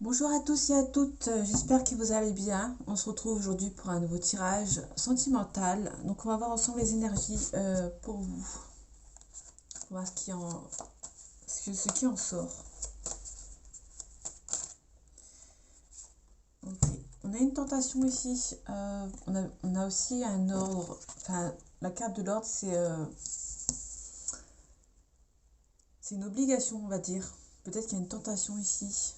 Bonjour à tous et à toutes, j'espère que vous allez bien. On se retrouve aujourd'hui pour un nouveau tirage sentimental. Donc on va voir ensemble les énergies pour vous. On va voir ce qui en sort. Ok. On a une tentation ici. On a aussi un ordre. Enfin, la carte de l'ordre, c'est une obligation, on va dire. Peut-être qu'il y a une tentation ici.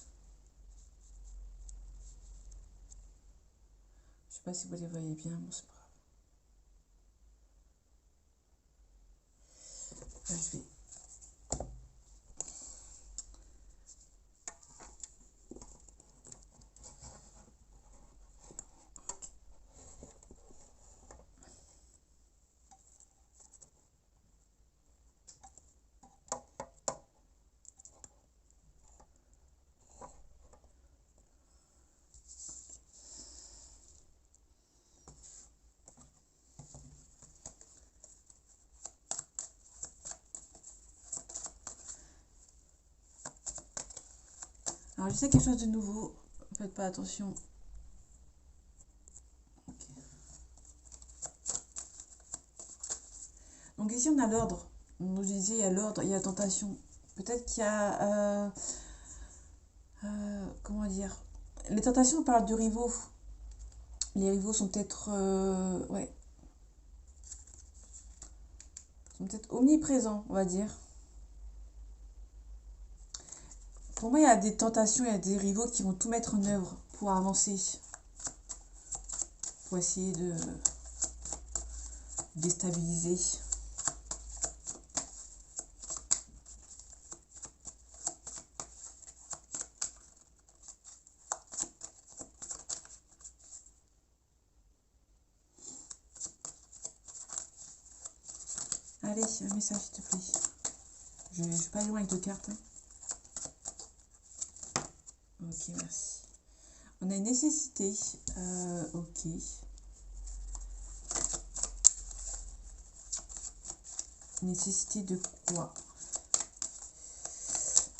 Je sais pas si vous les voyez bien. Bon, c'est pas grave. Là, je vais. Alors, je sais quelque chose de nouveau. Faites pas attention. Ok. Donc ici on a l'ordre. On nous disait il y a l'ordre, il y a la tentation. Peut-être qu'il y a comment dire. Les tentations on parle de rivaux. Les rivaux sont peut-être ouais, sont peut-être omniprésents, on va dire. Pour moi, il y a des tentations, il y a des rivaux qui vont tout mettre en œuvre pour avancer, pour essayer de déstabiliser. Allez, un message s'il te plaît. Je ne vais pas aller loin avec deux cartes. Hein. Ok, merci. On a une nécessité. Ok. Nécessité de quoi?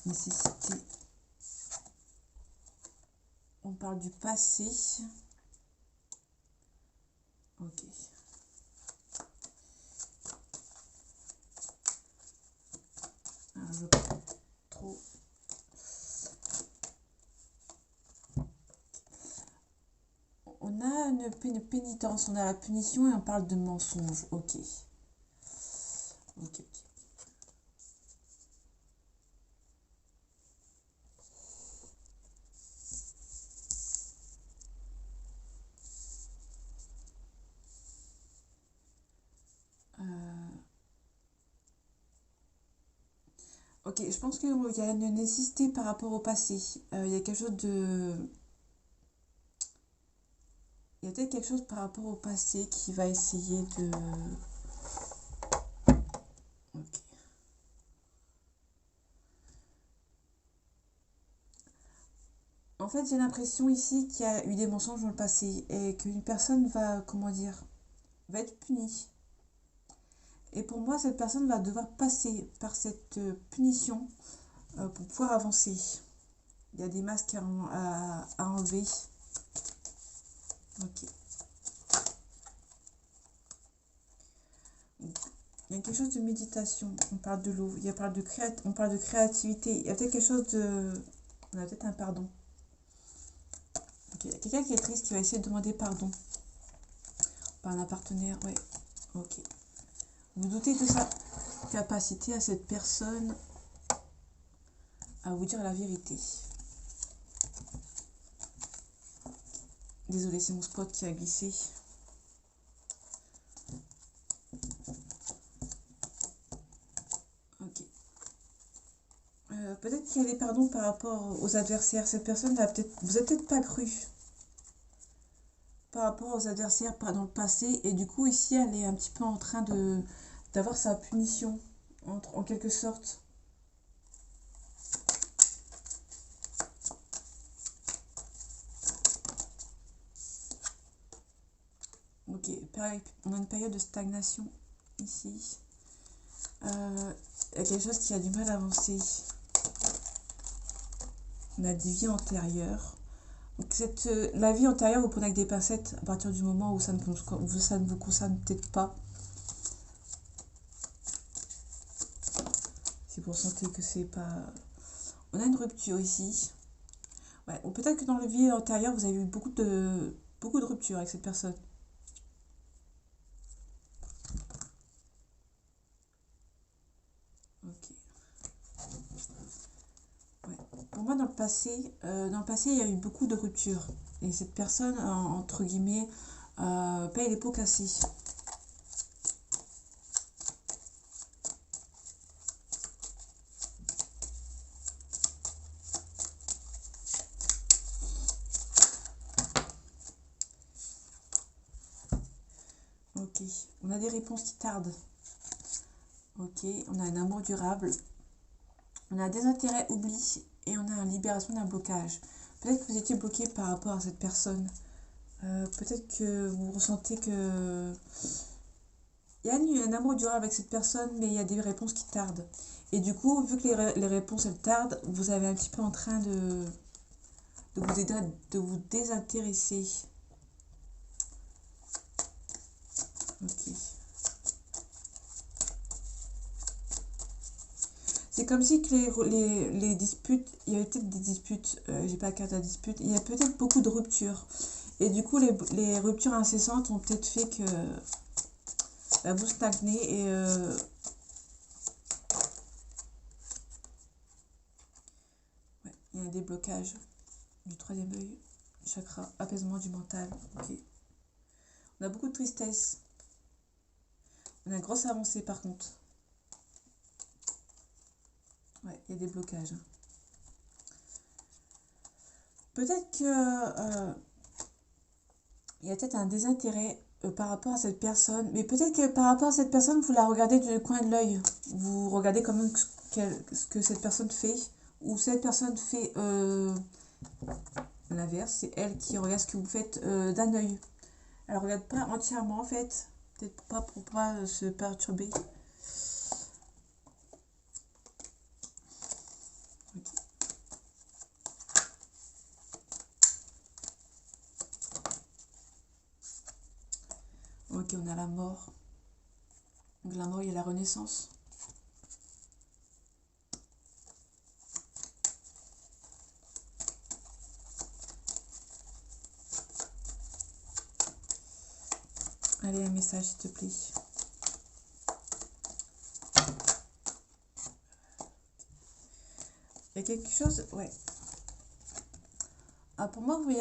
Nécessité. On parle du passé. Ok. Alors, je prends trop. On a une pénitence, on a la punition et on parle de mensonge. Ok. Ok, ok. Ok, je pense qu'il y a une nécessité par rapport au passé. Il y a quelque chose de... Il y a peut-être quelque chose par rapport au passé qui va essayer de... Ok. En fait, j'ai l'impression ici qu'il y a eu des mensonges dans le passé et qu'une personne va, comment dire, va être punie. Et pour moi, cette personne va devoir passer par cette punition pour pouvoir avancer. Il y a des masques à enlever. Ok. Il y a quelque chose de méditation. On parle de l'eau. On parle de créativité. Il y a peut-être quelque chose de... On a peut-être un pardon. Ok. Il y a quelqu'un qui est triste qui va essayer de demander pardon par un partenaire. Ouais. Ok. Vous doutez de sa capacité à cette personne à vous dire la vérité. Désolée, c'est mon spot qui a glissé. Ok. Peut-être qu'il y a des pardons par rapport aux adversaires. Cette personne va peut-être, vous avez peut-être pas cru par rapport aux adversaires dans le passé. Et du coup, ici, elle est un petit peu en train de d'avoir sa punition, en quelque sorte. Ok, on a une période de stagnation ici. Il y a quelque chose qui a du mal à avancer. On a des vies antérieures. Donc la vie antérieure, vous prenez avec des pincettes à partir du moment où ça ne vous concerne peut-être pas. Si vous ressentez que c'est pas... On a une rupture ici. Ouais, ou peut-être que dans la vie antérieure, vous avez eu beaucoup de ruptures avec cette personne. Ok. Ouais. Pour moi, dans le passé, il y a eu beaucoup de ruptures. Et cette personne, entre guillemets, paye les pots cassés. Ok. On a des réponses qui tardent. Ok. On a un amour durable. On a des intérêts oubliés et on a une libération d'un blocage. Peut-être que vous étiez bloqué par rapport à cette personne. Peut-être que vous ressentez que... Il y a un amour durable avec cette personne, mais il y a des réponses qui tardent. Et du coup, vu que les réponses, elles tardent, vous avez un petit peu en train de vous désintéresser. Ok. C'est comme si que les disputes, il y avait peut-être des disputes, j'ai pas la carte à dispute, il y a peut-être beaucoup de ruptures. Et du coup, les ruptures incessantes ont peut-être fait que bah, vous stagnez et ouais, il y a un déblocage du troisième œil, chakra, apaisement du mental. Ok. On a beaucoup de tristesse. On a une grosse avancée par contre. Ouais, il y a des blocages. Peut-être que il y a peut-être un désintérêt par rapport à cette personne, mais peut-être que par rapport à cette personne, vous la regardez du coin de l'œil. Vous regardez quand même ce que cette personne fait, ou cette personne fait l'inverse, c'est elle qui regarde ce que vous faites d'un œil. Elle ne regarde pas entièrement en fait, peut-être pas pour pas se perturber. Ok, on a la mort. Donc la mort, il y a la renaissance. Allez, un message s'il te plaît. Il y a quelque chose, ouais. Ah, pour moi, oui,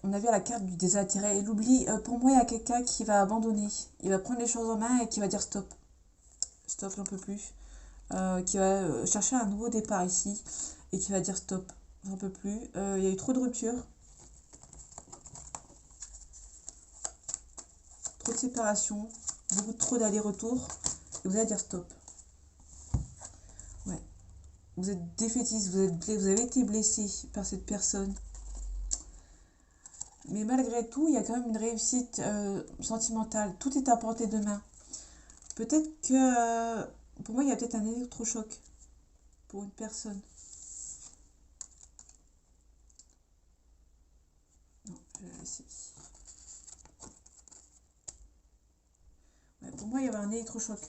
on avait la carte du désintérêt et l'oubli. Pour moi, il y a quelqu'un qui va abandonner. Il va prendre les choses en main et qui va dire stop. Stop, j'en peux plus. Qui va chercher un nouveau départ ici et qui va dire stop, j'en peux plus. Il y a eu trop de ruptures, trop de séparation, beaucoup trop d'allers-retours. Et vous allez dire stop. Ouais. Vous êtes défaitiste, vous avez été blessé par cette personne. Mais malgré tout, il y a quand même une réussite sentimentale. Tout est à portée de main. Peut-être que... pour moi, il y a peut-être un électrochoc pour une personne. Non, je vais la laisser. Ouais, pour moi, il y avait un électrochoc.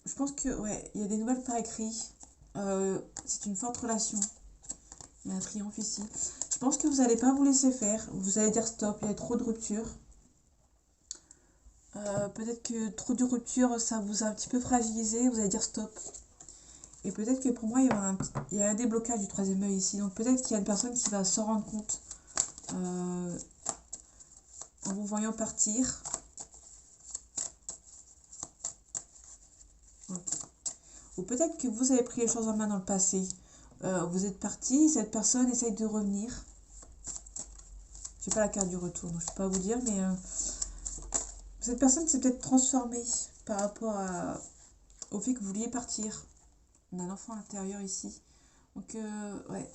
Je pense que, ouais, il y a des nouvelles par écrit. C'est une forte relation. Il y a un triomphe ici. Je pense que vous n'allez pas vous laisser faire. Vous allez dire stop, il y a trop de ruptures. Peut-être que trop de ruptures, ça vous a un petit peu fragilisé. Vous allez dire stop. Et peut-être que pour moi, il y a un déblocage du troisième œil ici. Donc peut-être qu'il y a une personne qui va s'en rendre compte en vous voyant partir. Okay. Ou peut-être que vous avez pris les choses en main dans le passé. Vous êtes parti, cette personne essaye de revenir. Je n'ai pas la carte du retour, donc je ne peux pas vous dire, mais cette personne s'est peut-être transformée par rapport au fait que vous vouliez partir. On a un enfant intérieur ici. Donc, ouais,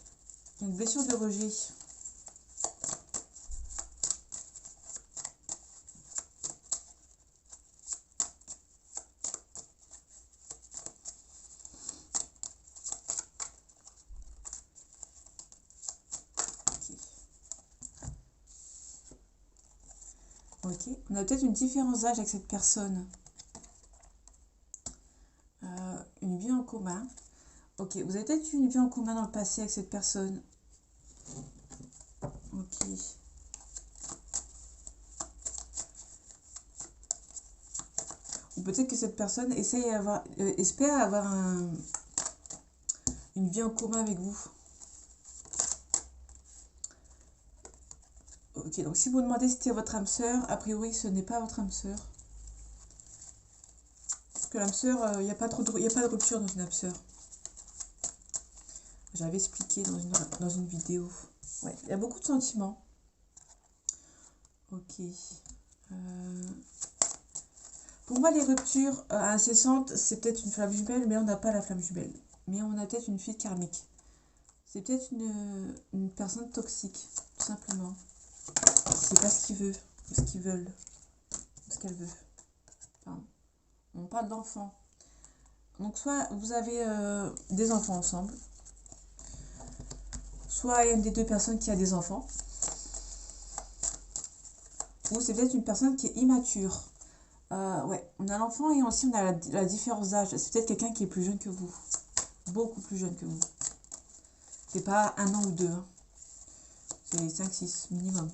il y a une blessure de rejet. Ok, on a peut-être une différence d'âge avec cette personne. Une vie en commun. Ok, vous avez peut-être eu une vie en commun dans le passé avec cette personne. Ok. Ou peut-être que cette personne espère avoir une vie en commun avec vous. Ok, donc si vous demandez si c'était votre âme sœur, a priori ce n'est pas votre âme sœur. Parce que l'âme sœur, il n'y a pas de rupture dans une âme sœur. J'avais expliqué dans une vidéo. Ouais, il y a beaucoup de sentiments. Ok. Pour moi, les ruptures incessantes, c'est peut-être une flamme jumelle, mais on n'a pas la flamme jumelle. Mais on a peut-être une fille karmique. C'est peut-être une personne toxique, tout simplement. C'est pas ce qu'il veut, ou ce qu'ils veulent, ou ce qu'elle veut. Enfin, on parle d'enfants. Donc soit vous avez des enfants ensemble, soit il y a une des deux personnes qui a des enfants, ou c'est peut-être une personne qui est immature. Ouais, on a l'enfant et aussi on a la différence d'âge. C'est peut-être quelqu'un qui est plus jeune que vous, beaucoup plus jeune que vous. C'est pas 1 an ou 2, hein. C'est 5-6 minimum.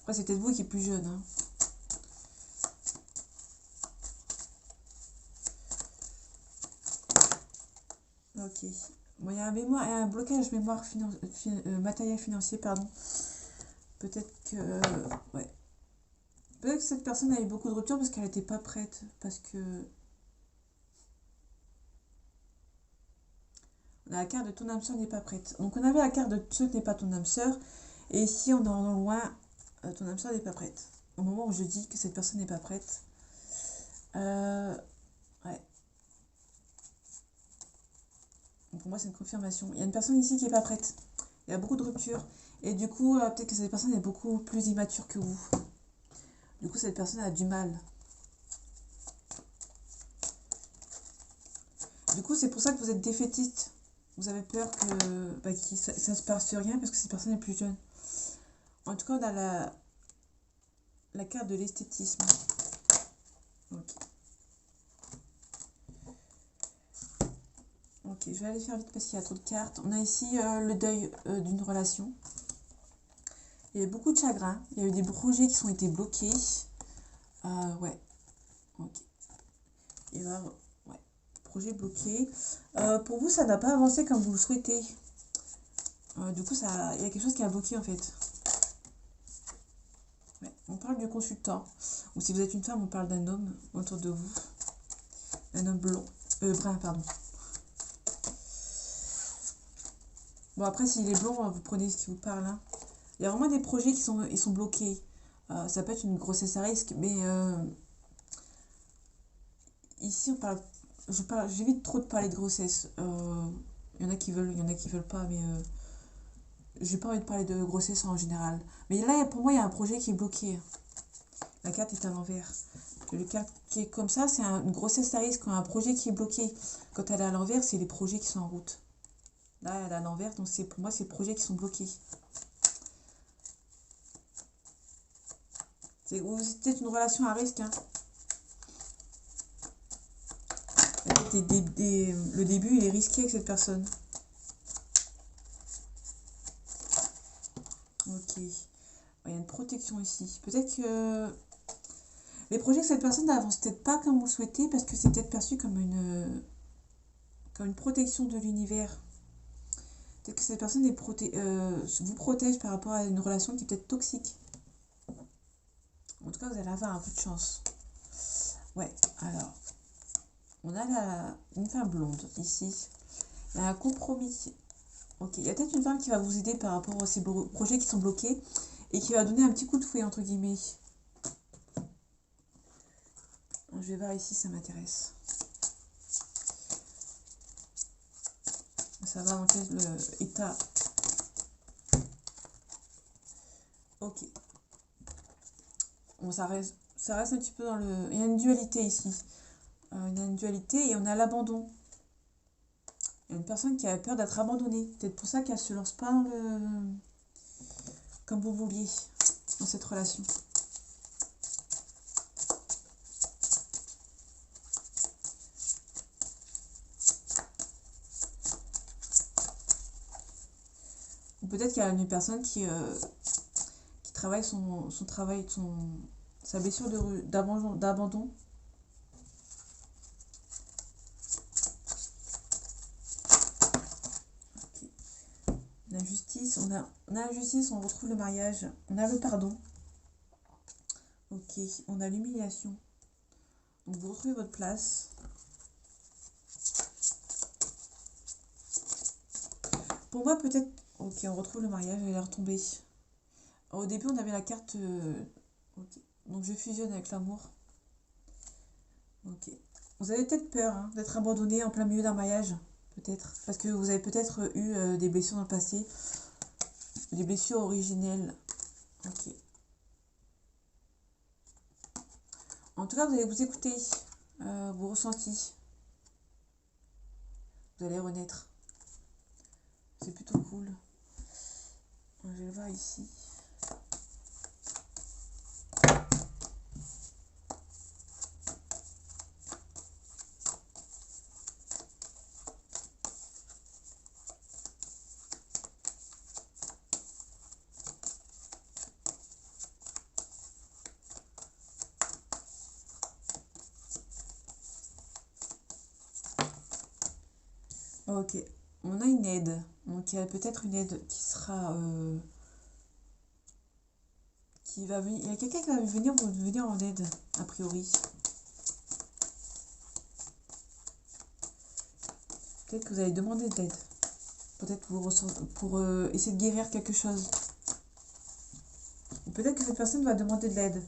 Après, c'est peut-être vous qui est plus jeune, hein. Ok. Bon, il y a un blocage matériel financier, pardon. Peut-être que... ouais. Peut-être que cette personne a eu beaucoup de ruptures parce qu'elle n'était pas prête. Parce que... On a la carte de ton âme sœur n'est pas prête. Donc on avait la carte de ce n'est pas ton âme sœur. Et ici, on est en loin, ton âme sœur n'est pas prête. Au moment où je dis que cette personne n'est pas prête. Ouais. Donc pour moi, c'est une confirmation. Il y a une personne ici qui n'est pas prête. Il y a beaucoup de ruptures. Et du coup, peut-être que cette personne est beaucoup plus immature que vous. Du coup, cette personne a du mal. Du coup, c'est pour ça que vous êtes défaitiste. Vous avez peur que ça se passe rien parce que cette personne est plus jeune. En tout cas, on a la carte de l'esthétisme. Ok. Ok, je vais aller faire vite parce qu'il y a trop de cartes. On a ici le deuil d'une relation. Il y a eu beaucoup de chagrin. Il y a eu des projets qui ont été bloqués. Ouais. Ok. Et là, ouais. Projet bloqué. Pour vous, ça n'a pas avancé comme vous le souhaitez. Du coup, il y a quelque chose qui a bloqué en fait. Ouais. On parle du consultant. Ou si vous êtes une femme, on parle d'un homme autour de vous. Un homme blond. Brun, pardon. Bon, après, s'il est blond, vous prenez ce qui vous parle. Hein. Il y a vraiment des projets qui sont bloqués. Ça peut être une grossesse à risque, mais ici, j'évite trop de parler de grossesse. Il y en a qui veulent, il y en a qui veulent pas, mais j'ai pas envie de parler de grossesse en général. Mais là, pour moi, il y a un projet qui est bloqué. La carte est à l'envers. Le carte qui est comme ça, c'est une grossesse à risque, un projet qui est bloqué. Quand elle est à l'envers, c'est les projets qui sont en route. Là, elle est à l'envers, donc pour moi, c'est les projets qui sont bloqués. C'est peut-être une relation à risque. Hein. Le début, il est risqué avec cette personne. Ok. Il y a une protection ici. Peut-être que les projets que cette personne n'avance peut-être pas comme vous le souhaitez parce que c'est peut-être perçu comme une protection de l'univers. Peut-être que cette personne vous protège par rapport à une relation qui est peut-être toxique. En tout cas, vous allez avoir un peu de chance. Ouais, alors, on a une femme blonde ici. Il y a un compromis. Ok, il y a peut-être une femme qui va vous aider par rapport à ces projets qui sont bloqués et qui va donner un petit coup de fouet, entre guillemets. Je vais voir ici, ça m'intéresse. Ça va dans quel état? Ok. Bon, ça reste un petit peu dans le... Il y a une dualité ici. Il y a une dualité et on a l'abandon. Il y a une personne qui a peur d'être abandonnée. Peut-être pour ça qu'elle se lance pas comme vous vouliez dans cette relation. Ou peut-être qu'il y a une personne qui travaille son travail, sa blessure d'abandon. La justice, on a la justice, on retrouve le mariage, on a le pardon. Ok, on a l'humiliation. Donc vous retrouvez votre place. Pour moi, peut-être... Ok, on retrouve le mariage, elle est retombée. Au début, on avait la carte... Ok, donc je fusionne avec l'amour. Ok. Vous avez peut-être peur hein, d'être abandonné en plein milieu d'un mariage. Peut-être. Parce que vous avez peut-être eu des blessures dans le passé. Des blessures originelles. Ok. En tout cas, vous allez vous écouter. Vos ressentis. Vous allez renaître. C'est plutôt cool. Je vais le voir ici. Ok. On a une aide. Donc il y a peut-être une aide qui sera... qui va venir. Il y a quelqu'un qui va venir en aide, a priori. Peut-être que vous allez demander de l'aide. Peut-être pour essayer de guérir quelque chose. Ou peut-être que cette personne va demander de l'aide.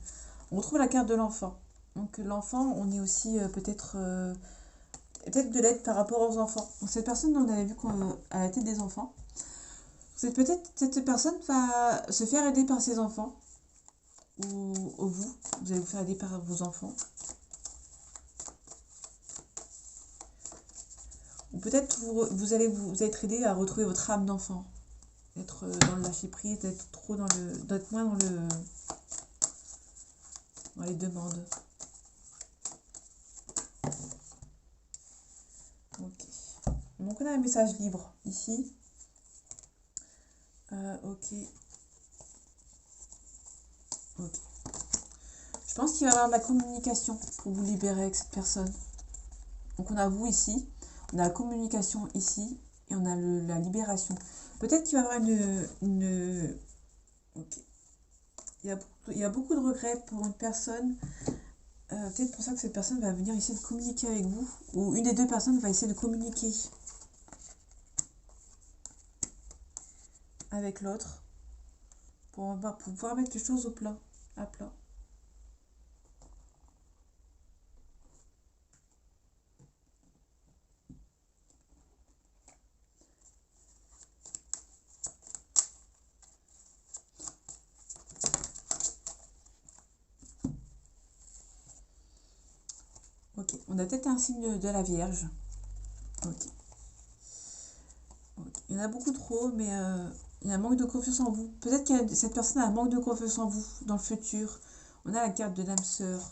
On retrouve la carte de l'enfant. Donc l'enfant, on est aussi peut-être de l'aide par rapport aux enfants. Donc cette personne, on avait vu à la tête des enfants. Peut-être cette personne va se faire aider par ses enfants. Ou vous allez vous faire aider par vos enfants. Ou peut-être vous allez être aidé à retrouver votre âme d'enfant. D'être dans le lâcher prise, d'être moins dans les demandes. Ok. Donc on a un message libre ici. Ok. Ok. Je pense qu'il va y avoir de la communication pour vous libérer avec cette personne. Donc on a vous ici, on a la communication ici, et on a la libération. Peut-être qu'il va y avoir une... Ok. Il y a beaucoup de regrets pour une personne. Peut-être pour ça que cette personne va venir essayer de communiquer avec vous. Ou une des deux personnes va essayer de communiquer avec l'autre. Pour pouvoir mettre les choses à plat. Ok, on a peut-être un signe de la Vierge. Ok. Il y en a beaucoup trop, mais il y a un manque de confiance en vous. Peut-être que cette personne a un manque de confiance en vous dans le futur. On a la carte de l'âme sœur.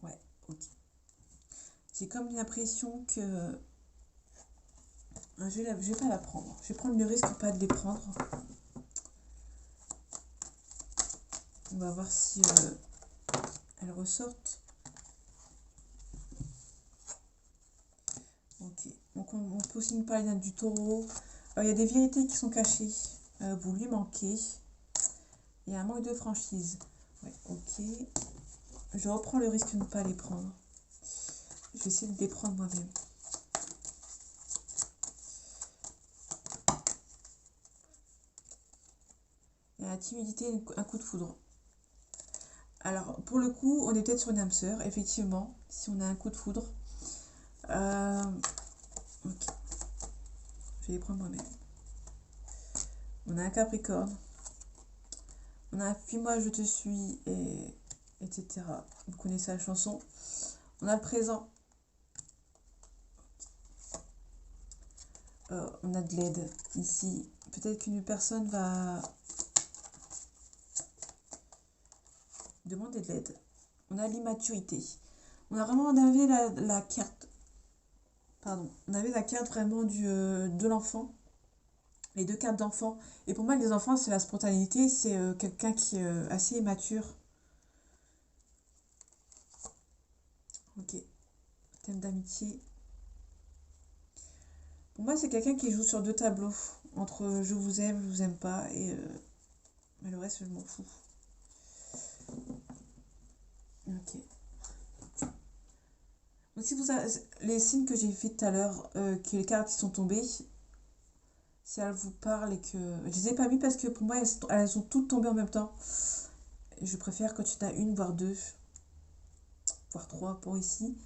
Ouais, ok. J'ai comme l'impression que... Je vais pas la prendre. Je vais prendre le risque pas de les prendre. On va voir si elles ressortent. Ok. Donc on peut aussi nous parler du taureau. Il y a des vérités qui sont cachées. Vous lui manquez. Il y a un manque de franchise. Ouais, ok. Je reprends le risque de ne pas les prendre. Je vais essayer de les prendre moi-même. Il y a la timidité et un coup de foudre. Alors, pour le coup, on est peut-être sur une âme sœur, effectivement, si on a un coup de foudre. Ok. Je vais les prendre moi-même. On a un Capricorne. On a un Puis-moi, je te suis, etc. Vous connaissez la chanson. On a le présent. On a de l'aide ici. Peut-être qu'une personne va demander de l'aide. On a l'immaturité. On avait la carte. Pardon. On avait la carte vraiment de l'enfant. Les deux cartes d'enfant. Et pour moi, les enfants, c'est la spontanéité. C'est quelqu'un qui est assez immature. Ok. Thème d'amitié. Pour moi, c'est quelqu'un qui joue sur deux tableaux. Entre je vous aime pas. Et mais le reste, je m'en fous. Ok. Donc, si vous avez, les signes que j'ai fait tout à l'heure, que les cartes qui sont tombées, si elles vous parlent et que... Je les ai pas mis parce que pour moi, elles sont toutes tombées en même temps. Je préfère quand tu en as une, voire deux, voire trois pour ici,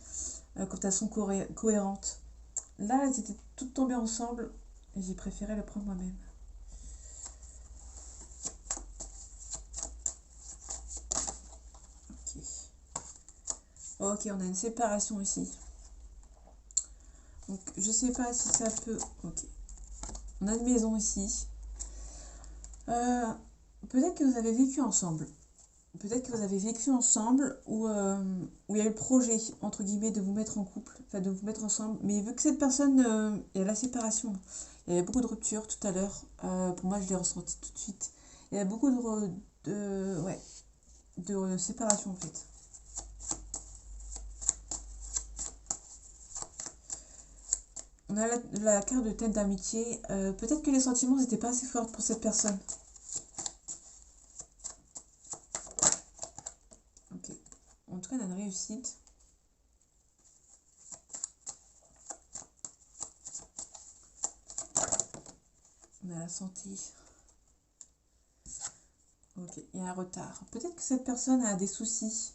quand elles sont cohérentes. Là, elles étaient toutes tombées ensemble et j'ai préféré le prendre moi-même. Ok. Ok, on a une séparation ici. Donc, je sais pas si ça peut... Ok. On a une maison ici. Peut-être que vous avez vécu ensemble. Peut-être que vous avez vécu ensemble où il y a eu le projet, entre guillemets, de vous mettre en couple, enfin de vous mettre ensemble. Mais vu que cette personne, il y a la séparation, il y avait beaucoup de ruptures tout à l'heure. Pour moi, je l'ai ressenti tout de suite. Il y a beaucoup ouais, de séparation en fait. On a la carte de tête d'amitié. Peut-être que les sentiments n'étaient pas assez forts pour cette personne. Ok. En tout cas, on a une réussite. On a la santé. Ok, il y a un retard. Peut-être que cette personne a des soucis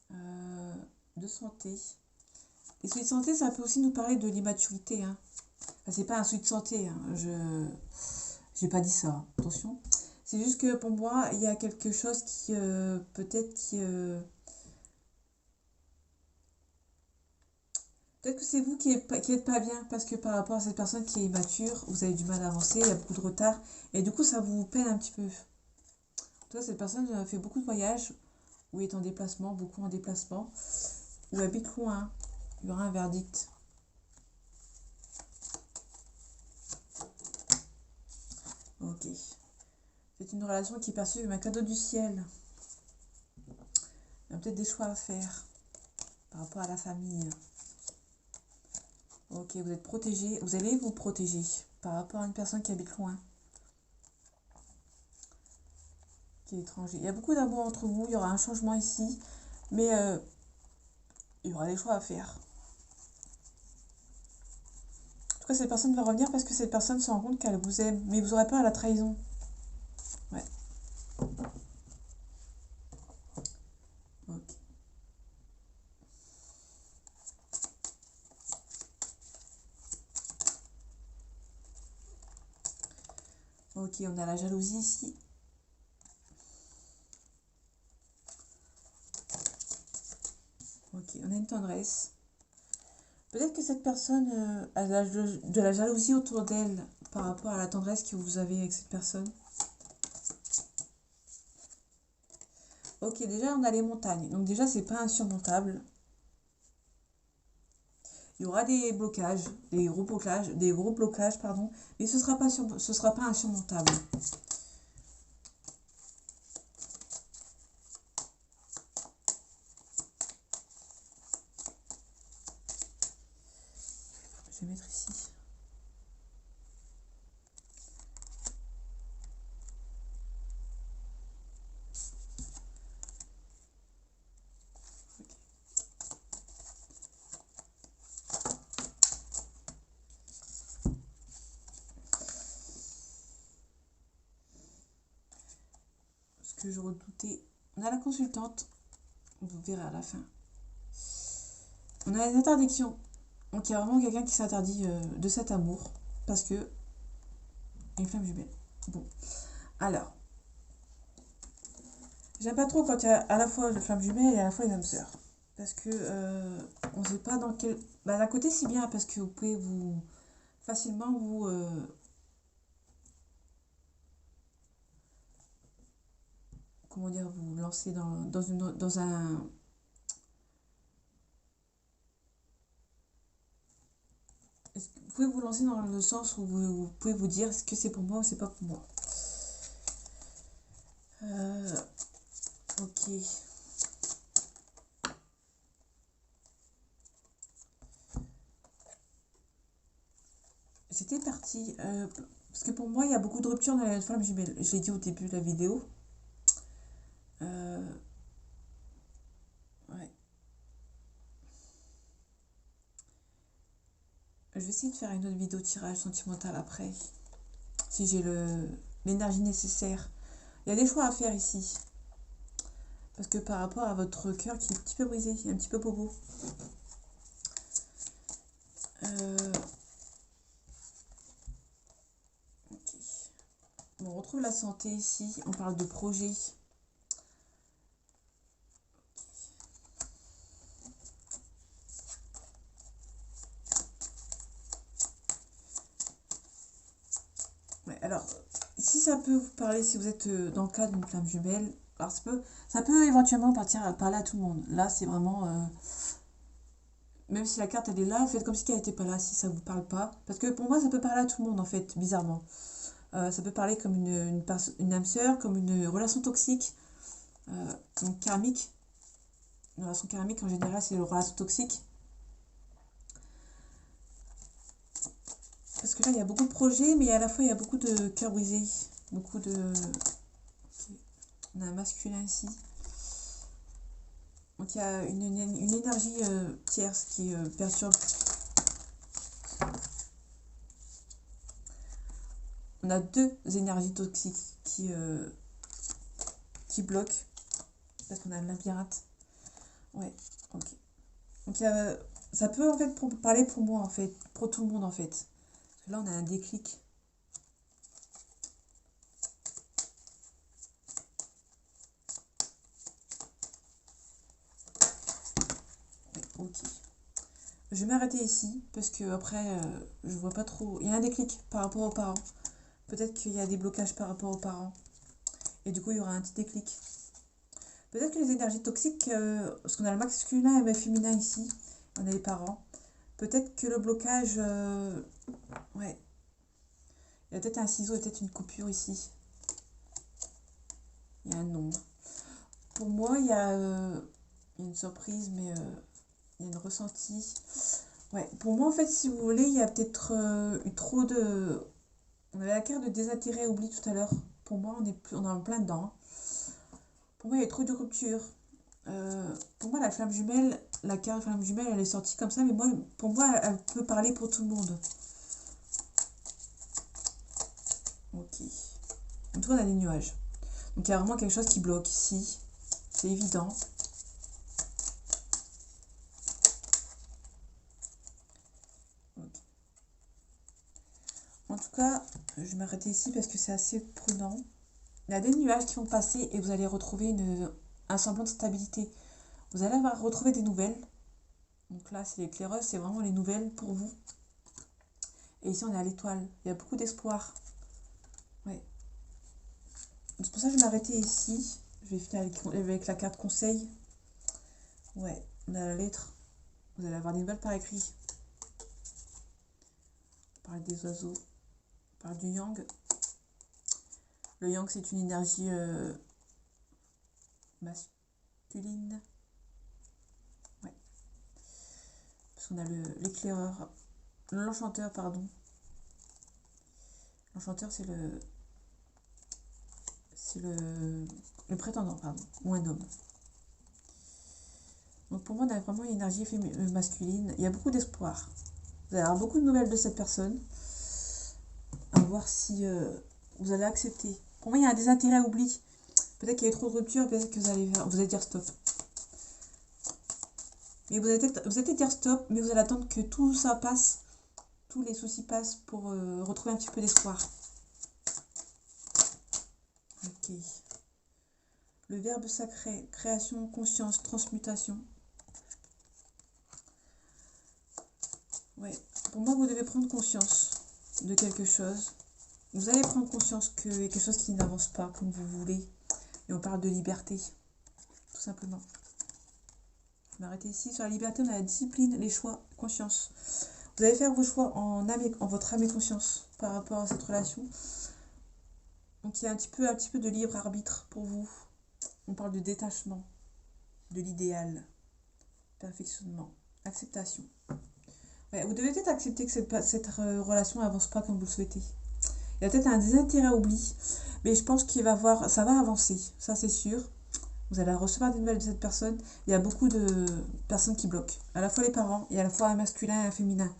de santé. Les soucis de santé, ça peut aussi nous parler de l'immaturité. Hein. Enfin, c'est pas un souci de santé. Hein. J'ai pas dit ça. Attention. C'est juste que pour moi, il y a quelque chose qui peut-être qui peut-être que c'est vous qui êtes pas bien parce que par rapport à cette personne qui est immature, vous avez du mal à avancer, il y a beaucoup de retard et du coup ça vous peine un petit peu. En tout cas, cette personne fait beaucoup de voyages ou est en déplacement, beaucoup en déplacement, ou habite loin. Il y aura un verdict. Ok. C'est une relation qui est perçue comme un cadeau du ciel. Il y a peut-être des choix à faire par rapport à la famille. Ok, vous êtes protégé. Vous allez vous protéger par rapport à une personne qui habite loin, qui est étranger. Il y a beaucoup d'amour entre vous. Il y aura un changement ici, mais il y aura des choix à faire. En tout cas, cette personne va revenir parce que cette personne se rend compte qu'elle vous aime, mais vous aurez peur à la trahison. Ouais. Ok. Ok, on a la jalousie ici. Ok, on a une tendresse. Peut-être que cette personne a de la jalousie autour d'elle par rapport à la tendresse que vous avez avec cette personne. Ok, déjà on a les montagnes. Donc déjà c'est pas insurmontable. Il y aura des blocages, des gros blocages, pardon, mais ce sera pas insurmontable. Je vais mettre ici. Ce que je redoutais. On a la consultante. Vous verrez à la fin. On a les interdictions. Donc il y a vraiment quelqu'un qui s'interdit de cet amour. Parce que... Une flamme jumelle. Bon. Alors. J'aime pas trop quand il y a à la fois les flammes jumelles et à la fois les âmes sœurs. Parce que on sait pas dans quel... Bah d'un côté c'est bien parce que vous pouvez vous facilement vous... comment dire, vous lancer dans un... Vous pouvez vous lancer dans le sens où vous pouvez vous dire est-ce que c'est pour moi ou c'est pas pour moi. Ok. C'était parti. Parce que pour moi, il y a beaucoup de ruptures dans la flamme jumelle. Je l'ai dit au début de la vidéo. Ouais. Je vais essayer de faire une autre vidéo tirage sentimental après. Si j'ai l'énergie nécessaire. Il y a des choix à faire ici. Parce que par rapport à votre cœur qui est un petit peu brisé, un petit peu bobo. Ok. Bon, on retrouve la santé ici. On parle de projet. Ouais, alors, si ça peut vous parler, si vous êtes dans le cas d'une flamme jumelle, alors ça peut éventuellement parler à tout le monde. Là, c'est vraiment... même si la carte elle est là, faites comme si elle n'était pas là, si ça vous parle pas. Parce que pour moi, ça peut parler à tout le monde en fait, bizarrement. Ça peut parler comme une âme sœur, comme une relation toxique, comme karmique. Une relation karmique en général, c'est une relation toxique. Parce que là, il y a beaucoup de projets, mais à la fois, il y a beaucoup de cœurs brisés. Beaucoup de... Okay. On a un masculin ici. Donc, il y a une énergie tierce qui perturbe. On a deux énergies toxiques qui bloquent. Parce qu'on a un labyrinthe. Ouais, ok. Donc, ça peut en fait parler pour moi, en fait. Pour tout le monde, en fait. Parce que là, on a un déclic. Ok. Je vais m'arrêter ici parce que après je vois pas trop. Il y a un déclic par rapport aux parents. Peut-être qu'il y a des blocages par rapport aux parents. Et du coup, il y aura un petit déclic. Peut-être que les énergies toxiques, parce qu'on a le masculin et le féminin ici, on a les parents. Peut-être que le blocage, ouais. Il y a peut-être un ciseau et peut-être une coupure ici. Il y a un nombre. Pour moi, il y a une surprise, mais il y a une ressentie. Ouais, pour moi, en fait, si vous voulez, il y a peut-être eu trop de... On avait la carte de désintérêt oubli tout à l'heure. Pour moi, on est en plein dedans. Pour moi, il y a trop de rupture. Pour moi, la flamme jumelle, la carte flamme jumelle, elle est sortie comme ça, mais pour moi, elle peut parler pour tout le monde. Ok. En tout cas, on a des nuages. Donc, il y a vraiment quelque chose qui bloque ici. C'est évident. Okay. En tout cas, je vais m'arrêter ici parce que c'est assez prudent. Il y a des nuages qui vont passer et vous allez retrouver un semblant de stabilité. Vous allez retrouver des nouvelles. Donc là, c'est l'éclaireuse, c'est vraiment les nouvelles pour vous. Et ici, on est à l'étoile. Il y a beaucoup d'espoir. Ouais. C'est pour ça que je vais m'arrêter ici. Je vais finir avec la carte conseil. Ouais, on a la lettre. Vous allez avoir des nouvelles par écrit. On parle des oiseaux. On parle du yang. Le yang, c'est une énergie masculine. Ouais. Parce qu'on a l'éclaireur. L'enchanteur, pardon. L'enchanteur, c'est le prétendant, pardon, ou un homme. Donc pour moi, on a vraiment une énergie masculine. Il y a beaucoup d'espoir. Vous allez avoir beaucoup de nouvelles de cette personne. À voir si vous allez accepter. Pour moi, il y a un désintérêt oubli. Peut-être qu'il y a trop de rupture, peut-être que vous allez dire stop. Mais vous allez dire stop, mais vous allez attendre que tout ça passe, tous les soucis passent pour retrouver un petit peu d'espoir. Ok. Le verbe sacré, création, conscience, transmutation. Ouais. Pour moi, vous devez prendre conscience. de quelque chose. Vous allez prendre conscience qu'il y a quelque chose qui n'avance pas comme vous voulez. Et on parle de liberté, tout simplement. Je vais m'arrêter ici. Sur la liberté, on a la discipline, les choix, conscience. Vous allez faire vos choix en votre âme et conscience par rapport à cette relation. Donc il y a un petit peu de libre arbitre pour vous. On parle de détachement, de l'idéal, perfectionnement, acceptation. Ouais, vous devez peut-être accepter que cette relation n'avance pas comme vous le souhaitez. Il y a peut-être un désintérêt oubli, mais je pense ça va avancer, ça c'est sûr. Vous allez recevoir des nouvelles de cette personne. Il y a beaucoup de personnes qui bloquent, à la fois les parents et à la fois un masculin et un féminin.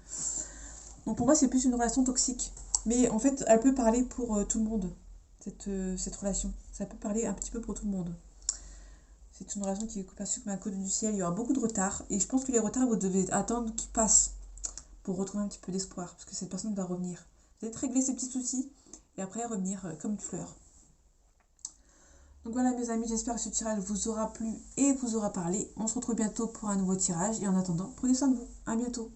Donc pour moi c'est plus une relation toxique, mais en fait elle peut parler pour tout le monde, cette relation. Ça peut parler un petit peu pour tout le monde. C'est une relation qui est perçue comme un code du ciel. Il y aura beaucoup de retard. Et je pense que les retards, vous devez attendre qu'ils passent pour retrouver un petit peu d'espoir. Parce que cette personne va revenir. Vous allez régler ces petits soucis et après revenir comme une fleur. Donc voilà mes amis, j'espère que ce tirage vous aura plu et vous aura parlé. On se retrouve bientôt pour un nouveau tirage. Et en attendant, prenez soin de vous. À bientôt.